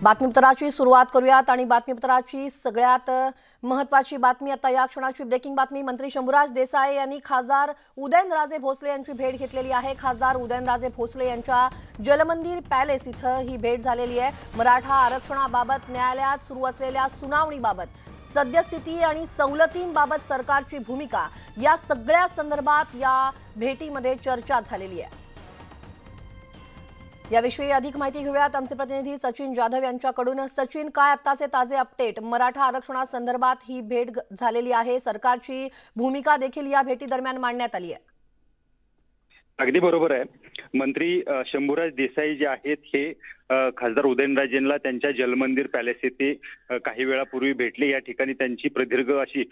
बातमीपत्राची सुरुवात करूयात आणि बातमीपत्राची सगळ्यात महत्त्वाची बातमी आता या क्षणाची ब्रेकिंग बातमी। मंत्री शंभूराज देसाई यांनी खासदार उदयनराजे भोसले यांची भेट घेतलेली आहे। खासदार उदयनराजे भोसले यांच्या जलमंदिर पॅलेस इथं ही भेट झालेली आहे। मराठा आरक्षणाबाबत न्यायालयात सुरू असलेल्या सुनावणीबाबत, सद्यस्थिती आणि सवलतींबाबत सरकारची भूमिका या सगळ्या संदर्भात या भेटीमध्ये चर्चा झालेली आहे। याविषयी अधिक माहिती घेऊयात आमचे प्रतिनिधी सचिन जाधव यांच्याकडून। सचिन, काय आत्ताचे ताजे अपडेट? मराठा आरक्षणासंदर्भात ही भेट झालेली आहे, सरकारची भूमिका देखील या भेटी दरम्यान मांडण्यात आली आहे। अगदी बरोबर आहे। मंत्री शंभूराज देसाई जे आहेत हे खासदार उदयनराजेंना त्यांच्या जलमंदिर पॅलेस येथे काही वेळापूर्वी भेटले। या ठिकाणी त्यांची प्रदीर्घ अशी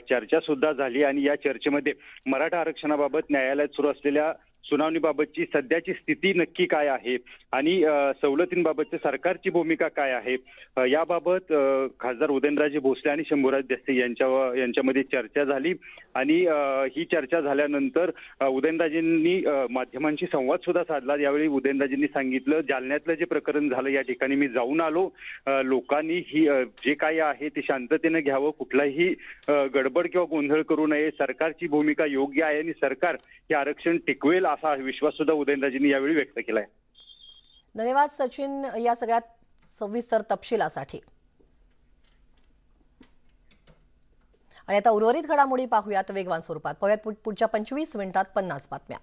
चर्चा सुद्धा झाली आणि या चर्चेमध्ये मराठा आरक्षणाबाबत न्यायालयात सुरू असलेल्या सुनावणीबाबतची सध्याची स्थिती नक्की काय आहे आणि सवलतींबाबतची सरकारची भूमिका काय आहे याबाबत खासदार उदयनराजे भोसले आणि शंभूराज देसाई यांच्यामध्ये चर्चा झाली। आणि ही चर्चा झाल्यानंतर उदयनराजेंनी माध्यमांशी संवाद सुद्धा साधला। यावेळी उदयनराजेंनी सांगितलं, जालन्यातलं जे प्रकरण झालं या ठिकाणी मी जाऊन आलो, लोकांनी ही जे काही आहे ते शांततेने घ्यावं, कुठलाही गडबड किंवा गोंधळ करू नये, सरकारची भूमिका योग्य आहे आणि सरकार हे आरक्षण टिकवेल असा विश्वास सुद्धा उदयनराजेंनी यावेळी व्यक्त केलाय। धन्यवाद सचिन या सगळ्यात सविस्तर तपशिलासाठी। आणि आता उर्वरित घडामोडी पाहूयात वेगवान स्वरूपात। पाहूयात पुढच्या 25 मिनिटात 50 बातम्या।